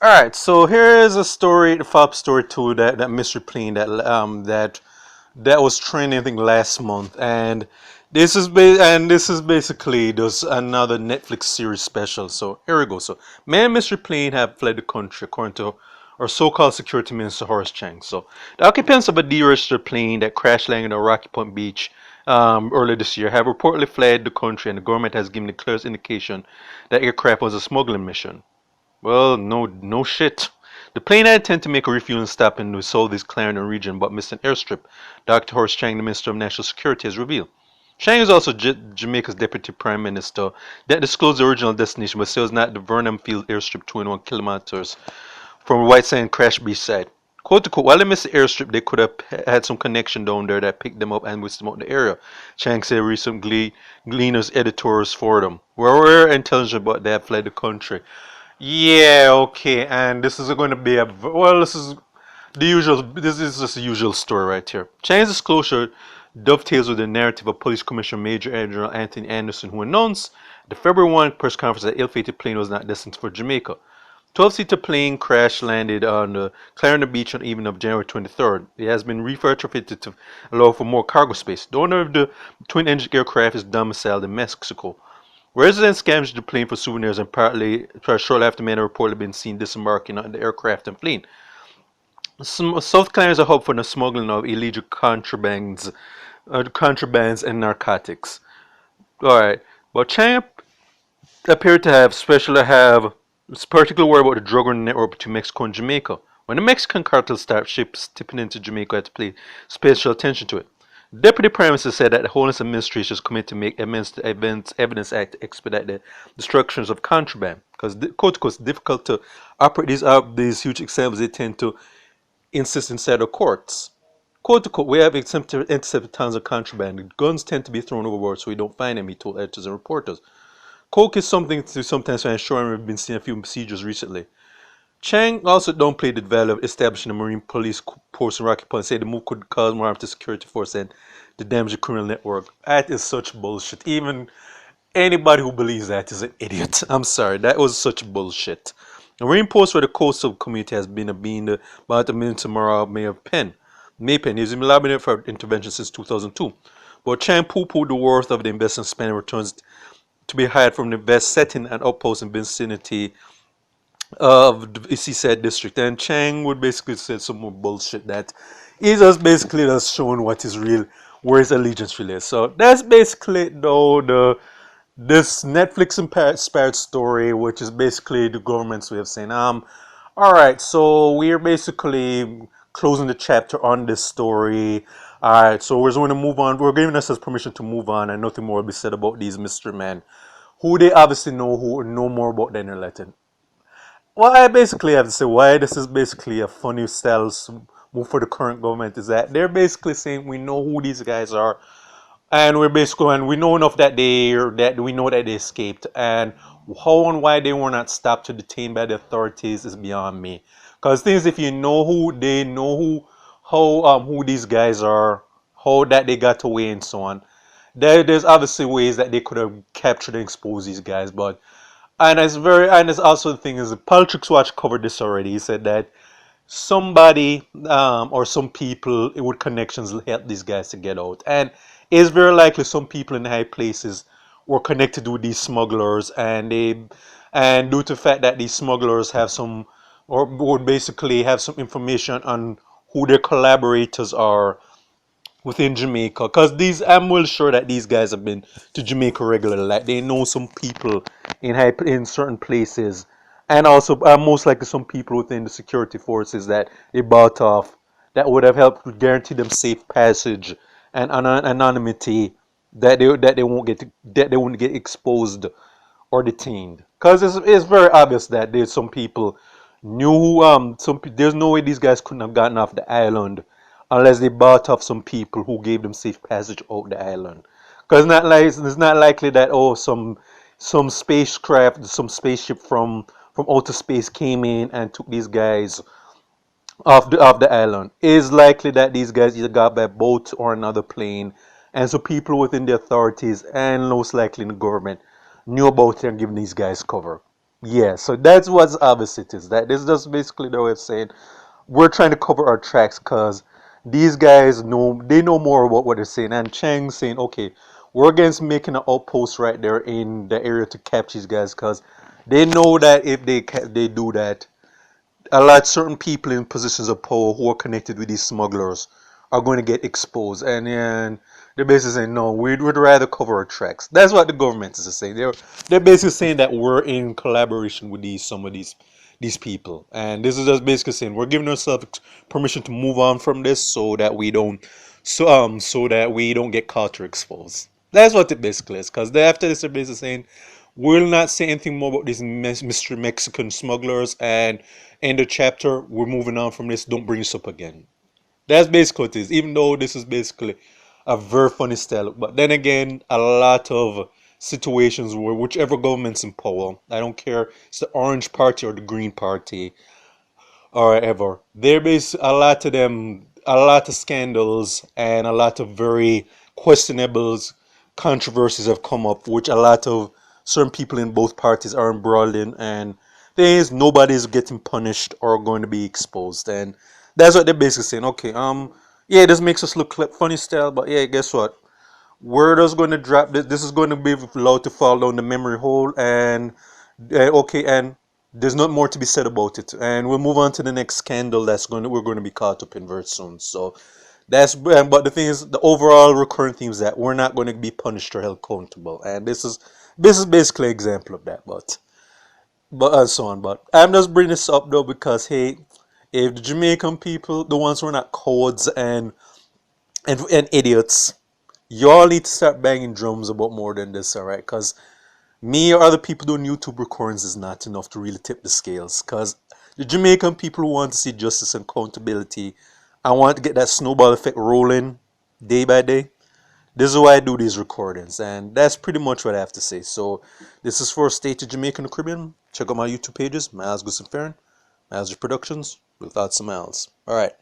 All right, so here is a story, the follow-up story to that mystery plane that was trending I think last month, and this is basically just another Netflix series special. So here we go. So man, mystery plane have fled the country according to our so-called security minister Horace Chang. So the occupants of a deregistered plane that crash landed on Rocky Point Beach earlier this year have reportedly fled the country, and the government has given the clearest indication that aircraft was a smuggling mission. Well, no shit. The plane had intended to make a refueling stop in the southeast Clarendon region, but missed an airstrip, Dr. Horace Chang, the Minister of National Security, has revealed. Chang is also Jamaica's Deputy Prime Minister that disclosed the original destination, but still is not the Vernon Field airstrip 21 kilometers from White Sand Crash Beach side. Quote to quote, while they missed the airstrip, they could have had some connection down there that picked them up and whisked them out the area. Chang said recently Gleaner's editors for them. We're intelligent, but they have fled the country. Yeah, okay, and this is going to be this is the usual, this is just the usual story right here. Chang's disclosure dovetails with the narrative of Police Commissioner Major General Anthony Anderson, who announced at the February 1 press conference that ill-fated plane was not destined for Jamaica. 12-seater plane crash landed on the Clarendon Beach on the evening of January 23rd. It has been retrofitted to allow for more cargo space. The owner of the twin-engine aircraft is domiciled in Mexico. Residents scavenged the plane for souvenirs and shortly after men had reportedly been seen disembarking on the aircraft and fleeing. South Clarendon is a hub for the smuggling of illegal contrabands and narcotics. Alright, but China appeared to have particular worry about the drug running network between Mexico and Jamaica. When the Mexican cartel started ships tipping into Jamaica, had to pay special attention to it. Deputy Prime Minister said that the Homeland Administration is committed to make amends to Evidence Act to expedite the destructions of contraband. Because, quote unquote, it's difficult to operate these huge examples, they tend to insist inside the courts. Quote unquote, we have intercepted tons of contraband. Guns tend to be thrown overboard so we don't find them, he told editors and reporters. Coke is something to sometimes find short, and we've been seeing a few procedures recently. Chang also downplayed the value of establishing a marine police force in Rocky Point, said the move could cause more harm to security force and the damage to criminal network. That is such bullshit. Even anybody who believes that is an idiot. I'm sorry, that was such bullshit. The marine post where the coastal community has been about the Minister Maypen. He's been lobbying for intervention since 2002. But Chang poo-pooed the worth of the investment spent and returns to be hired from the best setting and outpost in vicinity of the Seaside district, and Chang would basically say some more bullshit that is just basically just showing what is real, where his allegiance really is. So that's basically though this Netflix inspired story, which is basically the government's way of saying all right, so we're basically closing the chapter on this story. All right, so we're going to move on. We're giving us permission to move on, and nothing more will be said about these mystery men, who they obviously know more about than they're letting. Well, I basically have to say why this is basically a funny style move for the current government is that they're basically saying we know who these guys are, and we know enough that we know that they escaped, and how and why they were not stopped or detained by the authorities is beyond me. Because things, if you know who who these guys are, how that they got away and so on, there's obviously ways that they could have captured and exposed these guys, but. And it's also the thing is, Politics Watch covered this already. He said that somebody or some people with connections helped these guys to get out, and it's very likely some people in high places were connected with these smugglers, and due to the fact that these smugglers have some or would basically have some information on who their collaborators are within Jamaica, because I'm well sure that these guys have been to Jamaica regularly. Like they know some people in certain places, and also most likely some people within the security forces that they bought off that would have helped guarantee them safe passage and anonymity, that they won't get exposed or detained. Because it's very obvious that there's some people knew there's no way these guys couldn't have gotten off the island unless they bought off some people who gave them safe passage out the island. Because it's not likely that some spaceship from outer space came in and took these guys off the island. It's likely that these guys either got by boat or another plane, and so people within the authorities and most likely in the government knew about it and giving these guys cover. Yeah, so that's what's obvious it is. That this is just basically the way of saying we're trying to cover our tracks because these guys know they know more about what they're saying. And Chang's saying, okay, we're against making an outpost right there in the area to capture these guys because they know that if they do that, a lot certain people in positions of power who are connected with these smugglers are going to get exposed, and they're basically saying no, we'd rather cover our tracks. That's what the government is saying. They're basically saying that we're in collaboration with some of these people, and this is just basically saying we're giving ourselves permission to move on from this so that we don't get caught or exposed. That's what it basically is. Because after this, they're basically saying we'll not say anything more about these mystery Mexican smugglers, and end the chapter. We're moving on from this. Don't bring this up again. That's basically what it is. Even though this is basically a very funny style, but then again, a lot of situations where whichever government's in power, I don't care, it's the Orange Party or the Green Party or ever. There is a lot of them, a lot of scandals and a lot of very questionable controversies have come up, which a lot of certain people in both parties are embroiled in, and there is nobody's getting punished or going to be exposed, and that's what they're basically saying. Okay, yeah, this makes us look like funny style, but yeah, guess what? We're just going to drop this. This is going to be allowed to fall down the memory hole, and okay, and there's not more to be said about it. And we'll move on to the next scandal we're going to be caught up in very soon. So but the thing is, the overall recurrent theme is that we're not going to be punished or held accountable, and this is basically an example of that. But and so on. But I'm just bringing this up though because hey, if the Jamaican people, the ones who are not cowards and idiots, y'all need to start banging drums about more than this, alright? Because me or other people doing YouTube recordings is not enough to really tip the scales. Because the Jamaican people want to see justice and accountability. I want to get that snowball effect rolling day by day. This is why I do these recordings, and that's pretty much what I have to say. So, this is for State of Jamaica and the Caribbean. Check out my YouTube pages, Miles Gusson Farron, Miles Productions, without some Miles. Alright.